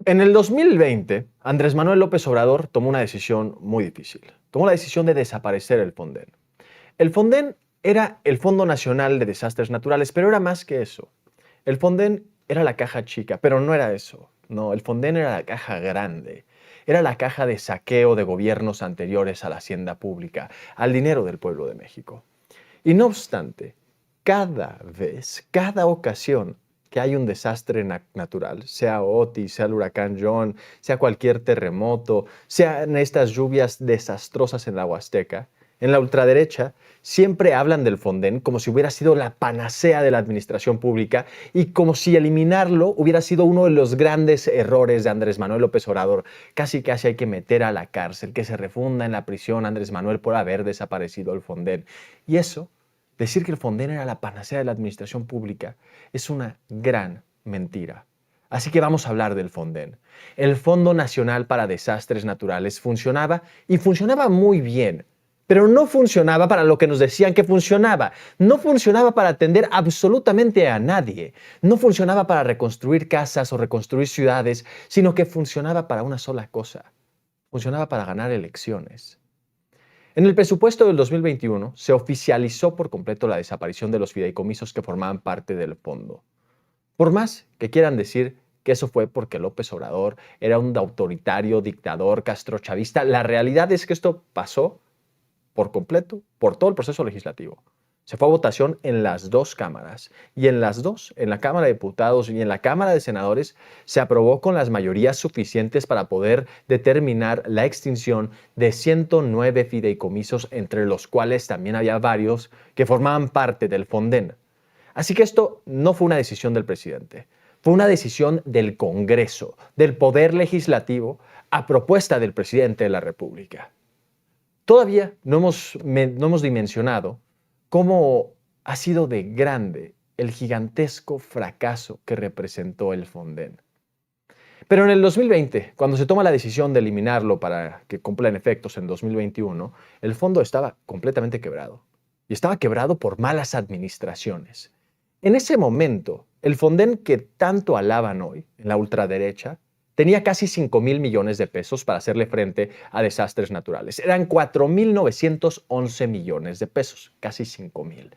En el 2020, Andrés Manuel López Obrador tomó una decisión muy difícil. Tomó la decisión de desaparecer el Fonden. El Fonden era el Fondo Nacional de Desastres Naturales, pero era más que eso. El Fonden era la caja chica, pero no era eso. No, el Fonden era la caja grande. Era la caja de saqueo de gobiernos anteriores a la hacienda pública, al dinero del pueblo de México. Y no obstante, cada vez, cada ocasión que hay un desastre natural, sea Otis, sea el huracán John, sea cualquier terremoto, sean estas lluvias desastrosas en la Huasteca, en la ultraderecha siempre hablan del Fonden como si hubiera sido la panacea de la administración pública y como si eliminarlo hubiera sido uno de los grandes errores de Andrés Manuel López Obrador. Casi casi hay que meter a la cárcel, que se refunda en la prisión Andrés Manuel por haber desaparecido el Fonden. Y eso, decir que el Fonden era la panacea de la administración pública, es una gran mentira. Así que vamos a hablar del Fonden. El Fondo Nacional para Desastres Naturales funcionaba y funcionaba muy bien, pero no funcionaba para lo que nos decían que funcionaba. No funcionaba para atender absolutamente a nadie. No funcionaba para reconstruir casas o reconstruir ciudades, sino que funcionaba para una sola cosa. Funcionaba para ganar elecciones. En el presupuesto del 2021 se oficializó por completo la desaparición de los fideicomisos que formaban parte del fondo. Por más que quieran decir que eso fue porque López Obrador era un autoritario, dictador, castrochavista, la realidad es que esto pasó por completo por todo el proceso legislativo. Se fue a votación en las dos cámaras y en las dos, en la Cámara de Diputados y en la Cámara de Senadores, se aprobó con las mayorías suficientes para poder determinar la extinción de 109 fideicomisos, entre los cuales también había varios que formaban parte del Fonden. Así que esto no fue una decisión del presidente, fue una decisión del Congreso, del Poder Legislativo, a propuesta del presidente de la República. Todavía no hemos dimensionado cómo ha sido de grande el gigantesco fracaso que representó el Fonden. Pero en el 2020, cuando se toma la decisión de eliminarlo para que cumplan efectos en 2021, el fondo estaba completamente quebrado. Y estaba quebrado por malas administraciones. En ese momento, el Fonden que tanto alaban hoy, en la ultraderecha, tenía casi 5,000 millones de pesos para hacerle frente a desastres naturales. Eran 4,911 millones de pesos, casi 5,000.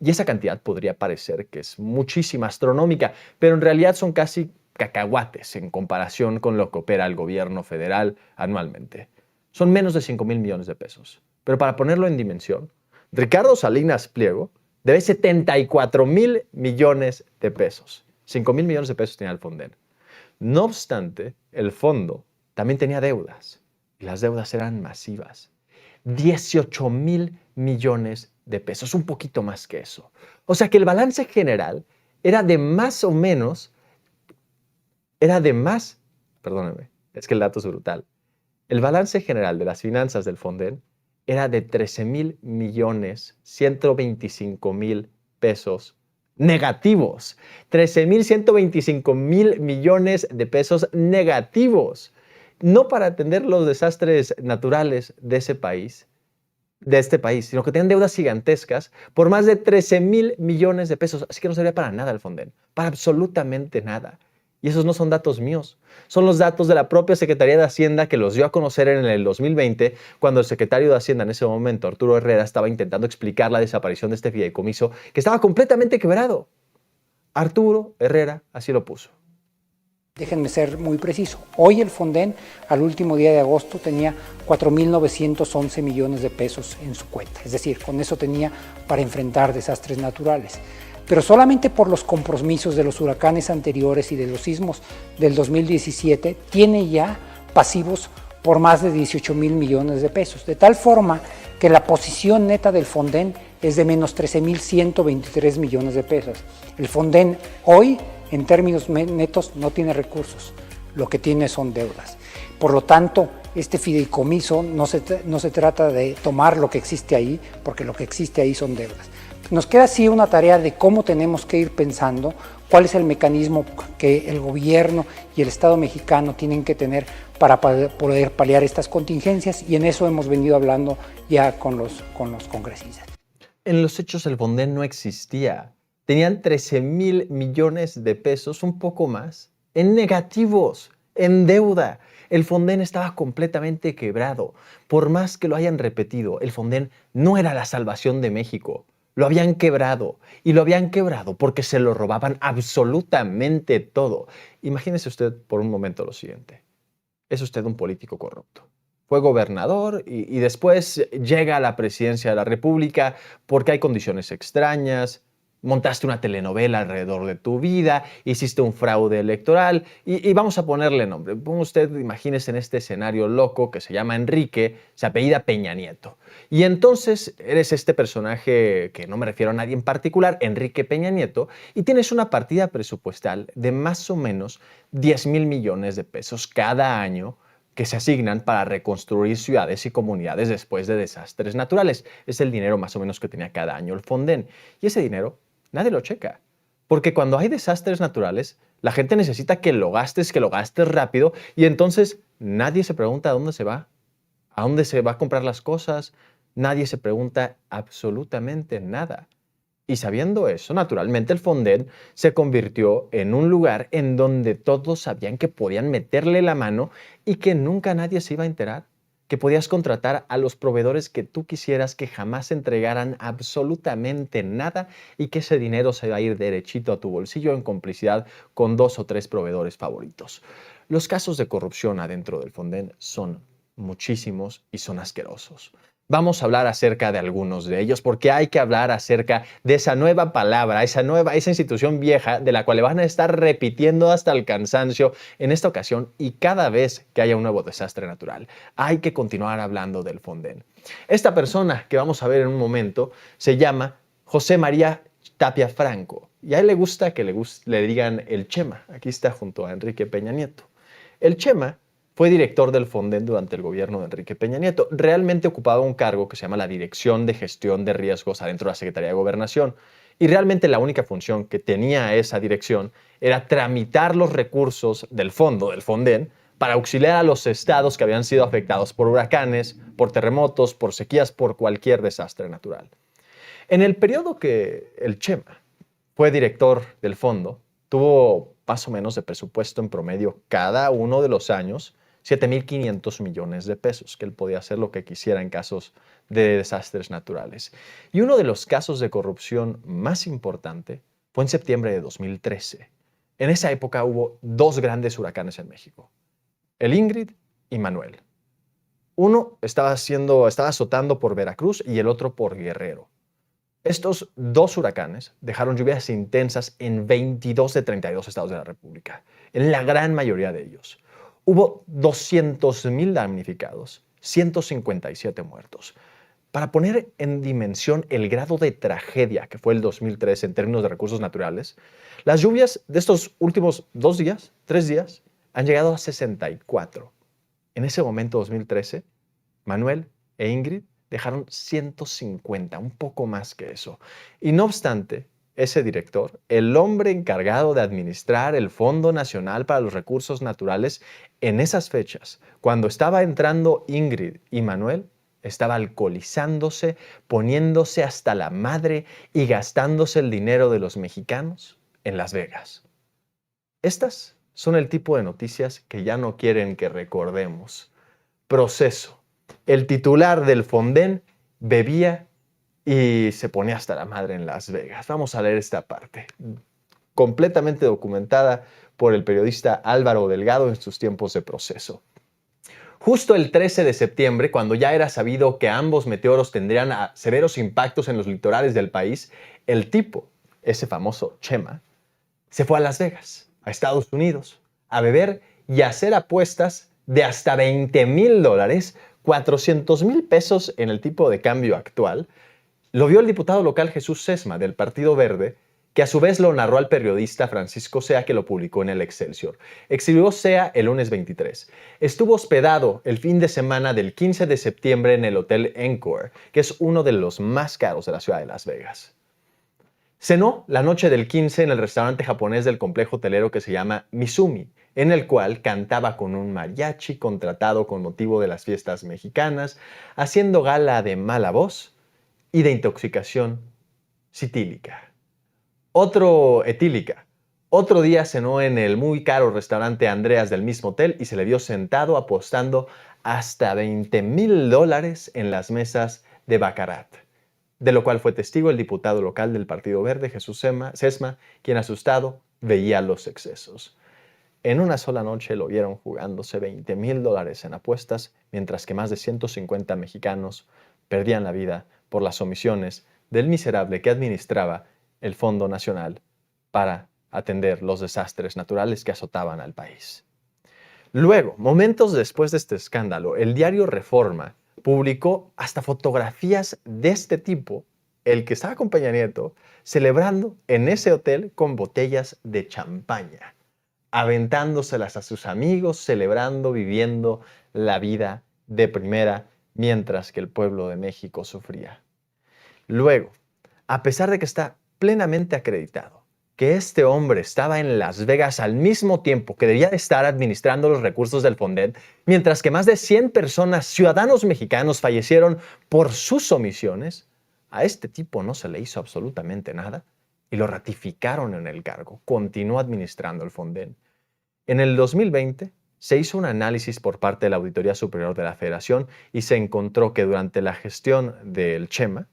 Y esa cantidad podría parecer que es muchísima, astronómica, pero en realidad son casi cacahuates en comparación con lo que opera el gobierno federal anualmente. Son menos de 5,000 millones de pesos. Pero para ponerlo en dimensión, Ricardo Salinas Pliego debe 74,000 millones de pesos. 5,000 millones de pesos tenía el Fonden. No obstante, el fondo también tenía deudas y las deudas eran masivas. 18,000 millones de pesos, un poquito más que eso. O sea que el balance general era de más o menos, perdónenme, es que el dato es brutal. El balance general de las finanzas del Fonden era de 13,000 millones, 125 mil pesos negativos. 13,125 mil millones de pesos negativos. No para atender los desastres naturales de este país, sino que tenían deudas gigantescas por más de 13,000 millones de pesos. Así que no servía para nada el Fonden, para absolutamente nada. Y esos no son datos míos, son los datos de la propia Secretaría de Hacienda que los dio a conocer en el 2020, cuando el secretario de Hacienda en ese momento, Arturo Herrera, estaba intentando explicar la desaparición de este fideicomiso que estaba completamente quebrado. Arturo Herrera así lo puso. Déjenme ser muy preciso. Hoy el Fonden, al último día de agosto, tenía 4,911 millones de pesos en su cuenta. Es decir, con eso tenía para enfrentar desastres naturales. Pero solamente por los compromisos de los huracanes anteriores y de los sismos del 2017, tiene ya pasivos por más de 18,000 millones de pesos. De tal forma que la posición neta del Fonden es de menos 13,123 millones de pesos. El Fonden hoy, en términos netos, no tiene recursos. Lo que tiene son deudas. Por lo tanto, este fideicomiso no se trata de tomar lo que existe ahí, porque lo que existe ahí son deudas. Nos queda así una tarea de cómo tenemos que ir pensando, cuál es el mecanismo que el gobierno y el Estado mexicano tienen que tener para poder paliar estas contingencias, y en eso hemos venido hablando ya con los congresistas. En los hechos el Fonden no existía. Tenían 13,000 millones de pesos, un poco más, en negativos. en deuda. El Fonden estaba completamente quebrado. Por más que lo hayan repetido, el Fonden no era la salvación de México. Lo habían quebrado y lo habían quebrado porque se lo robaban absolutamente todo. Imagínese usted por un momento lo siguiente. Es usted un político corrupto. Fue gobernador y después llega a la presidencia de la República porque hay condiciones extrañas, montaste una telenovela alrededor de tu vida, hiciste un fraude electoral y vamos a ponerle nombre. Ponga usted, imagínese en este escenario loco que se llama Enrique, se apellida Peña Nieto. Y entonces eres este personaje, que no me refiero a nadie en particular, Enrique Peña Nieto, y tienes una partida presupuestal de más o menos 10,000 millones de pesos cada año que se asignan para reconstruir ciudades y comunidades después de desastres naturales. Es el dinero más o menos que tenía cada año el Fonden. Y ese dinero nadie lo checa. Porque cuando hay desastres naturales, la gente necesita que lo gastes rápido y entonces nadie se pregunta a dónde se va, a dónde se va a comprar las cosas, nadie se pregunta absolutamente nada. Y sabiendo eso, naturalmente el Fonden se convirtió en un lugar en donde todos sabían que podían meterle la mano y que nunca nadie se iba a enterar, que podías contratar a los proveedores que tú quisieras, que jamás entregaran absolutamente nada y que ese dinero se iba a ir derechito a tu bolsillo en complicidad con 2 o 3 proveedores favoritos. Los casos de corrupción adentro del Fonden son muchísimos y son asquerosos. Vamos a hablar acerca de algunos de ellos porque hay que hablar acerca de esa nueva palabra, esa institución vieja de la cual le van a estar repitiendo hasta el cansancio en esta ocasión y cada vez que haya un nuevo desastre natural. Hay que continuar hablando del Fonden. Esta persona que vamos a ver en un momento se llama José María Tapia Franco y a él le gusta que le digan el Chema. Aquí está junto a Enrique Peña Nieto. El Chema fue director del Fonden durante el gobierno de Enrique Peña Nieto. Realmente ocupaba un cargo que se llama la Dirección de Gestión de Riesgos adentro de la Secretaría de Gobernación. Y realmente la única función que tenía esa dirección era tramitar los recursos del fondo, del Fonden, para auxiliar a los estados que habían sido afectados por huracanes, por terremotos, por sequías, por cualquier desastre natural. En el periodo que el Chema fue director del fondo, tuvo más o menos de presupuesto en promedio cada uno de los años 7,500 millones de pesos, que él podía hacer lo que quisiera en casos de desastres naturales. Y uno de los casos de corrupción más importante fue en septiembre de 2013. En esa época hubo 2 grandes huracanes en México, el Ingrid y Manuel. Uno estaba azotando por Veracruz y el otro por Guerrero. Estos 2 huracanes dejaron lluvias intensas en 22 de 32 estados de la República, en la gran mayoría de ellos. Hubo 200,000 damnificados, 157 muertos. Para poner en dimensión el grado de tragedia que fue el 2013 en términos de recursos naturales, las lluvias de estos últimos 2 días, 3 días, han llegado a 64. En ese momento, 2013, Manuel e Ingrid dejaron 150, un poco más que eso. Y no obstante, ese director, el hombre encargado de administrar el Fondo Nacional para los Recursos Naturales, en esas fechas, cuando estaba entrando Ingrid y Manuel, estaba alcoholizándose, poniéndose hasta la madre y gastándose el dinero de los mexicanos en Las Vegas. Estas son el tipo de noticias que ya no quieren que recordemos. Proceso. El titular del Fonden bebía y se ponía hasta la madre en Las Vegas. Vamos a leer esta parte, completamente documentada por el periodista Álvaro Delgado en sus tiempos de Proceso. Justo el 13 de septiembre, cuando ya era sabido que ambos meteoros tendrían severos impactos en los litorales del país, el tipo, ese famoso Chema, se fue a Las Vegas, a Estados Unidos, a beber y a hacer apuestas de hasta $20,000, 400,000 pesos en el tipo de cambio actual. Lo vio el diputado local Jesús Sesma, del Partido Verde, que a su vez lo narró al periodista Francisco Sea, que lo publicó en el Excelsior. Exhibió Sea el lunes 23. Estuvo hospedado el fin de semana del 15 de septiembre en el Hotel Encore, que es uno de los más caros de la ciudad de Las Vegas. Cenó la noche del 15 en el restaurante japonés del complejo hotelero que se llama Mizumi, en el cual cantaba con un mariachi contratado con motivo de las fiestas mexicanas, haciendo gala de mala voz y de intoxicación etílica. Otro día cenó en el muy caro restaurante Andreas del mismo hotel y se le vio sentado apostando hasta $20,000 en las mesas de baccarat, de lo cual fue testigo el diputado local del Partido Verde, Jesús Sesma, quien asustado veía los excesos. En una sola noche lo vieron jugándose $20,000 en apuestas, mientras que más de 150 mexicanos perdían la vida por las omisiones del miserable que administraba el Fondo Nacional para atender los desastres naturales que azotaban al país. Luego, momentos después de este escándalo, el diario Reforma publicó hasta fotografías de este tipo, el que estaba con Peña Nieto, celebrando en ese hotel con botellas de champaña, aventándoselas a sus amigos, celebrando, viviendo la vida de primera, mientras que el pueblo de México sufría. Luego, a pesar de que está plenamente acreditado que este hombre estaba en Las Vegas al mismo tiempo que debía de estar administrando los recursos del Fonden, mientras que más de 100 personas, ciudadanos mexicanos, fallecieron por sus omisiones, a este tipo no se le hizo absolutamente nada y lo ratificaron en el cargo. Continuó administrando el Fonden. En el 2020 se hizo un análisis por parte de la Auditoría Superior de la Federación y se encontró que durante la gestión del Chema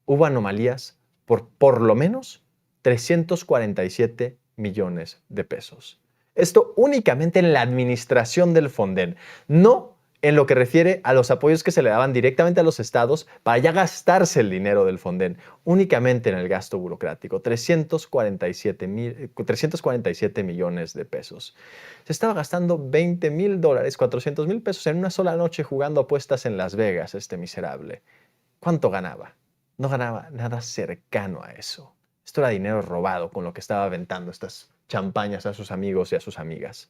hubo anomalías por lo menos 347 millones de pesos. Esto únicamente en la administración del Fonden, no en lo que refiere a los apoyos que se le daban directamente a los estados para ya gastarse el dinero del Fonden, únicamente en el gasto burocrático, 347 millones de pesos. Se estaba gastando $20,000, 400,000 pesos en una sola noche jugando apuestas en Las Vegas, este miserable. ¿Cuánto ganaba? No ganaba nada cercano a eso. Esto era dinero robado con lo que estaba aventando estas champañas a sus amigos y a sus amigas.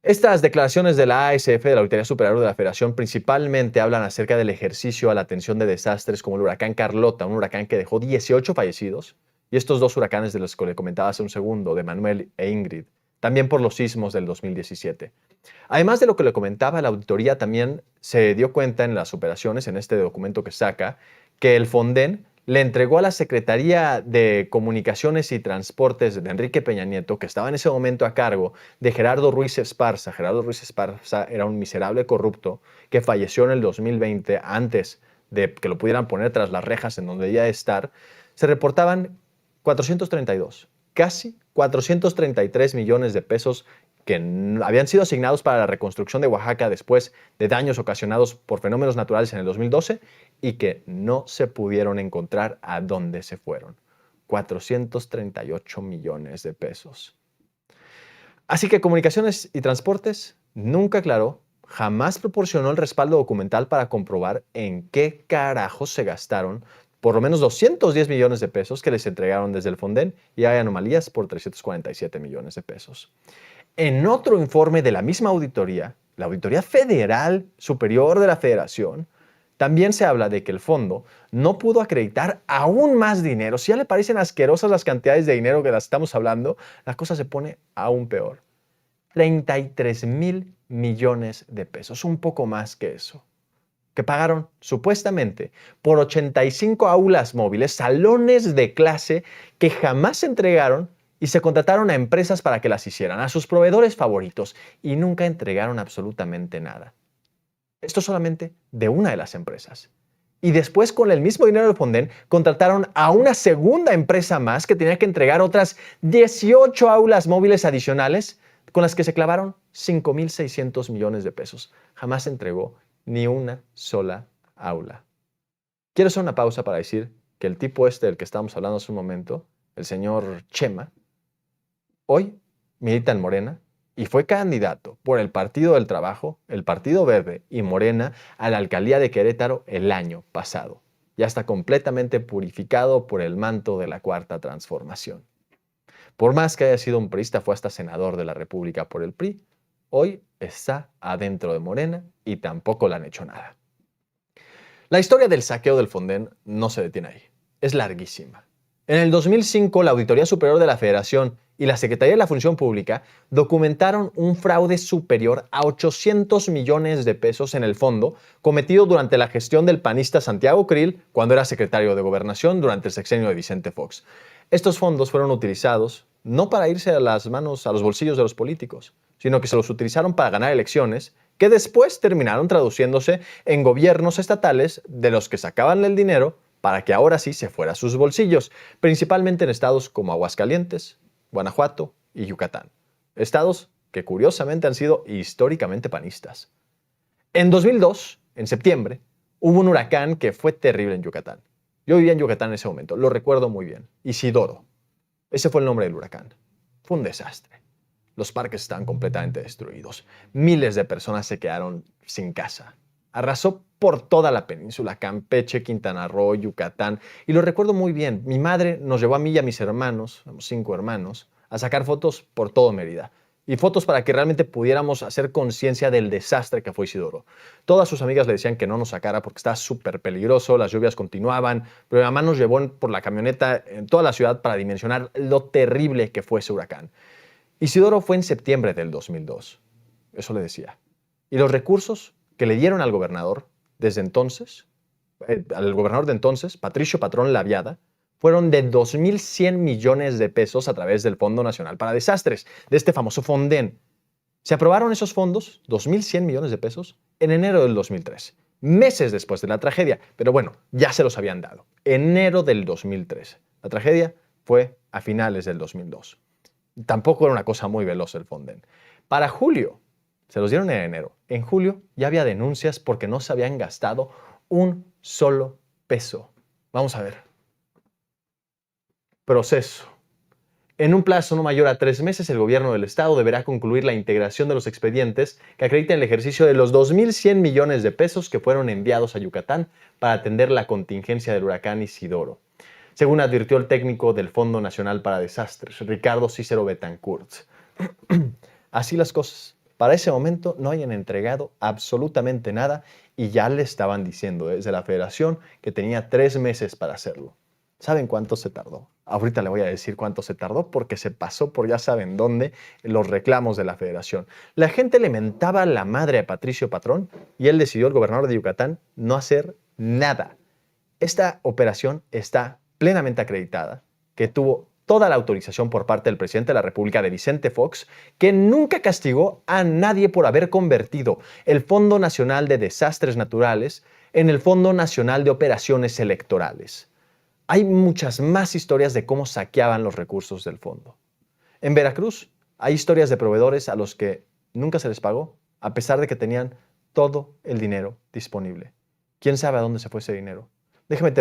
Estas declaraciones de la ASF, de la Auditoría Superior de la Federación, principalmente hablan acerca del ejercicio a la atención de desastres como el huracán Carlota, un huracán que dejó 18 fallecidos, y estos dos huracanes de los que le comentaba hace un segundo, de Manuel e Ingrid, también por los sismos del 2017. Además de lo que le comentaba, la auditoría también se dio cuenta en las operaciones, en este documento que saca, que el Fonden le entregó a la Secretaría de Comunicaciones y Transportes de Enrique Peña Nieto, que estaba en ese momento a cargo de Gerardo Ruiz Esparza. Gerardo Ruiz Esparza era un miserable corrupto que falleció en el 2020 antes de que lo pudieran poner tras las rejas en donde debía estar. Se reportaban 432, casi 433 millones de pesos que habían sido asignados para la reconstrucción de Oaxaca después de daños ocasionados por fenómenos naturales en el 2012 y que no se pudieron encontrar a dónde se fueron. 438 millones de pesos. Así que Comunicaciones y Transportes nunca aclaró, jamás proporcionó el respaldo documental para comprobar en qué carajos se gastaron por lo menos 210 millones de pesos que les entregaron desde el Fonden, y hay anomalías por 347 millones de pesos. En otro informe de la misma auditoría, la Auditoría Federal Superior de la Federación, también se habla de que el fondo no pudo acreditar aún más dinero. Si ya le parecen asquerosas las cantidades de dinero que las estamos hablando, la cosa se pone aún peor. 33,000 millones de pesos, un poco más que eso, que pagaron supuestamente por 85 aulas móviles, salones de clase que jamás se entregaron y se contrataron a empresas para que las hicieran, a sus proveedores favoritos, y nunca entregaron absolutamente nada. Esto solamente de una de las empresas. Y después, con el mismo dinero del Fonden, contrataron a una segunda empresa más que tenía que entregar otras 18 aulas móviles adicionales con las que se clavaron 5,600 millones de pesos. Jamás entregó ni una sola aula. Quiero hacer una pausa para decir que el tipo del que estábamos hablando hace un momento, el señor Chema, hoy milita en Morena y fue candidato por el Partido del Trabajo, el Partido Verde y Morena a la alcaldía de Querétaro el año pasado. Ya está completamente purificado por el manto de la Cuarta Transformación. Por más que haya sido un priista, fue hasta senador de la República por el PRI, hoy está adentro de Morena y tampoco le han hecho nada. La historia del saqueo del Fonden no se detiene ahí. Es larguísima. En el 2005, la Auditoría Superior de la Federación y la Secretaría de la Función Pública documentaron un fraude superior a 800 millones de pesos en el fondo cometido durante la gestión del panista Santiago Krill cuando era secretario de Gobernación durante el sexenio de Vicente Fox. Estos fondos fueron utilizados no para irse a las manos, a los bolsillos de los políticos, sino que se los utilizaron para ganar elecciones que después terminaron traduciéndose en gobiernos estatales de los que sacaban el dinero para que ahora sí se fuera a sus bolsillos, principalmente en estados como Aguascalientes, Guanajuato y Yucatán. Estados que curiosamente han sido históricamente panistas. En 2002, en septiembre, hubo un huracán que fue terrible en Yucatán. Yo vivía en Yucatán en ese momento, lo recuerdo muy bien. Isidoro. Ese fue el nombre del huracán. Fue un desastre. Los parques estaban completamente destruidos. Miles de personas se quedaron sin casa. Arrasó por toda la península, Campeche, Quintana Roo, Yucatán. Y lo recuerdo muy bien. Mi madre nos llevó a mí y a mis hermanos, somos 5 hermanos, a sacar fotos por todo Mérida. Y fotos para que realmente pudiéramos hacer conciencia del desastre que fue Isidoro. Todas sus amigas le decían que no nos sacara porque estaba súper peligroso, las lluvias continuaban, pero mi mamá nos llevó por la camioneta en toda la ciudad para dimensionar lo terrible que fue ese huracán. Isidoro fue en septiembre del 2002, eso le decía. Y los recursos que le dieron al gobernador desde entonces, al gobernador de entonces, Patricio Patrón Laviada, fueron de 2.100 millones de pesos a través del Fondo Nacional para Desastres, de este famoso Fonden. Se aprobaron esos fondos, 2.100 millones de pesos, en enero del 2003, meses después de la tragedia, pero bueno, ya se los habían dado, enero del 2003. La tragedia fue a finales del 2002. Tampoco era una cosa muy veloz el Fonden. Para julio, se los dieron en enero. En julio ya había denuncias porque no se habían gastado un solo peso. Vamos a ver. Proceso. En un plazo no mayor a 3 meses, el gobierno del estado deberá concluir la integración de los expedientes que acrediten el ejercicio de los 2.100 millones de pesos que fueron enviados a Yucatán para atender la contingencia del huracán Isidoro, según advirtió el técnico del Fondo Nacional para Desastres, Ricardo Cícero Betancourt. Así las cosas. Para ese momento no hayan entregado absolutamente nada y ya le estaban diciendo desde la federación que tenía 3 meses para hacerlo. ¿Saben cuánto se tardó? Ahorita le voy a decir cuánto se tardó porque se pasó por ya saben dónde los reclamos de la federación. La gente le mentaba la madre a Patricio Patrón y él decidió, el gobernador de Yucatán, no hacer nada. Esta operación está plenamente acreditada, que tuvo toda la autorización por parte del presidente de la República, de Vicente Fox, que nunca castigó a nadie por haber convertido el Fondo Nacional de Desastres Naturales en el Fondo Nacional de Operaciones Electorales. Hay muchas más historias de cómo saqueaban los recursos del fondo. En Veracruz hay historias de proveedores a los que nunca se les pagó, a pesar de que tenían todo el dinero disponible. ¿Quién sabe a dónde se fue ese dinero? Déjeme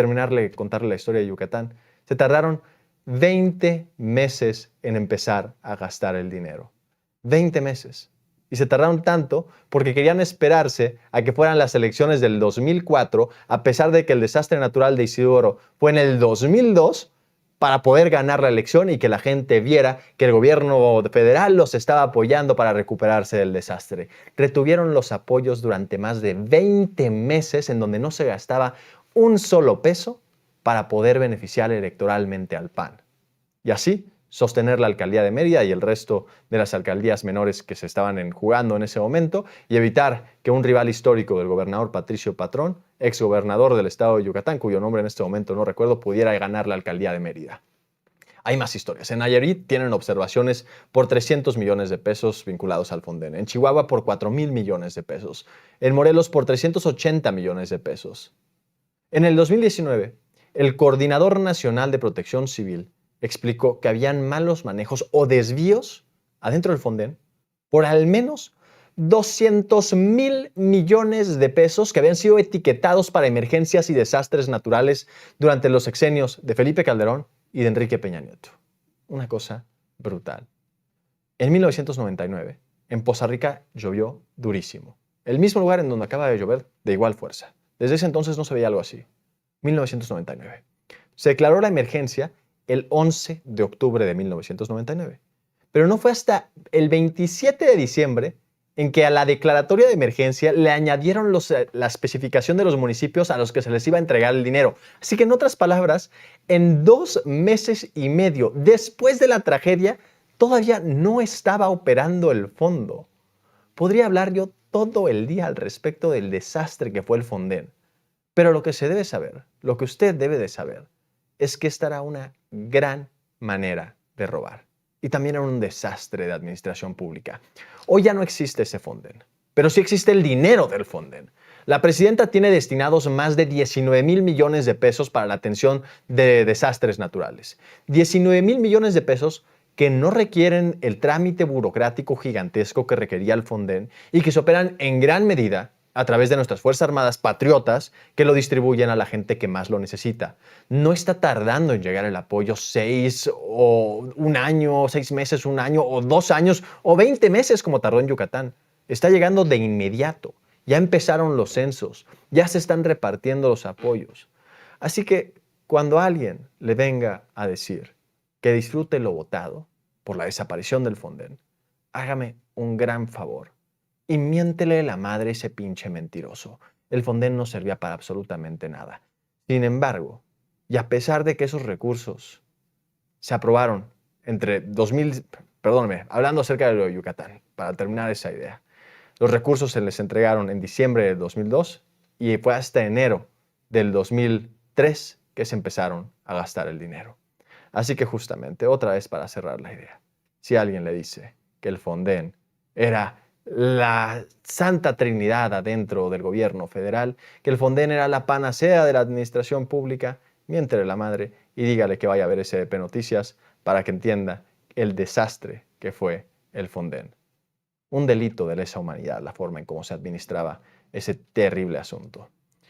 contarle la historia de Yucatán. Se tardaron 20 meses en empezar a gastar el dinero. 20 meses. Y se tardaron tanto porque querían esperarse a que fueran las elecciones del 2004, a pesar de que el desastre natural de Isidoro fue en el 2002, para poder ganar la elección y que la gente viera que el gobierno federal los estaba apoyando para recuperarse del desastre. Retuvieron los apoyos durante más de 20 meses en donde no se gastaba un solo peso para poder beneficiar electoralmente al PAN. Y así sostener la alcaldía de Mérida y el resto de las alcaldías menores que se estaban jugando en ese momento y evitar que un rival histórico del gobernador Patricio Patrón, exgobernador del estado de Yucatán, cuyo nombre en este momento no recuerdo, pudiera ganar la alcaldía de Mérida. Hay más historias. En Nayarit tienen observaciones por 300 millones de pesos vinculados al Fonden. En Chihuahua por 4,000 millones de pesos. En Morelos por 380 millones de pesos. En el 2019, el Coordinador Nacional de Protección Civil explicó que habían malos manejos o desvíos adentro del Fonden por al menos 200,000 millones de pesos que habían sido etiquetados para emergencias y desastres naturales durante los sexenios de Felipe Calderón y de Enrique Peña Nieto. Una cosa brutal. En 1999, en Poza Rica llovió durísimo. El mismo lugar en donde acaba de llover de igual fuerza. Desde ese entonces no se veía algo así. 1999. Se declaró la emergencia el 11 de octubre de 1999. Pero no fue hasta el 27 de diciembre en que a la declaratoria de emergencia le añadieron la especificación de los municipios a los que se les iba a entregar el dinero. Así que en otras palabras, en 2 meses y medio después de la tragedia, todavía no estaba operando el fondo. Podría hablar yo todo el día al respecto del desastre que fue el Fonden. Pero lo que se debe saber, lo que usted debe de saber, es que esta era una gran manera de robar. y también era un desastre de administración pública. Hoy ya no existe ese Fonden, pero sí existe el dinero del Fonden. La presidenta tiene destinados más de 19,000 millones de pesos para la atención de desastres naturales. 19,000 millones de pesos que no requieren el trámite burocrático gigantesco que requería el Fonden y que se operan en gran medida a través de nuestras Fuerzas Armadas patriotas que lo distribuyen a la gente que más lo necesita. No está tardando en llegar el apoyo 6 o un año, 6 meses, un año o 2 años o 20 meses como tardó en Yucatán. Está llegando de inmediato. Ya empezaron los censos, ya se están repartiendo los apoyos. Así que cuando alguien le venga a decir que disfrute lo votado por la desaparición del Fonden, hágame un gran favor y miéntele la madre a ese pinche mentiroso. El Fonden no servía para absolutamente nada. Sin embargo, y a pesar de que esos recursos se aprobaron entre 2000, perdóname, hablando acerca de lo de Yucatán, para terminar esa idea, los recursos se les entregaron en diciembre de 2002 y fue hasta enero del 2003 que se empezaron a gastar el dinero. Así que justamente, otra vez para cerrar la idea, si alguien le dice que el Fonden era la Santa Trinidad adentro del gobierno federal, que el Fonden era la panacea de la administración pública, miéntele la madre y dígale que vaya a ver SDP Noticias para que entienda el desastre que fue el Fonden. Un delito de lesa humanidad la forma en cómo se administraba ese terrible asunto.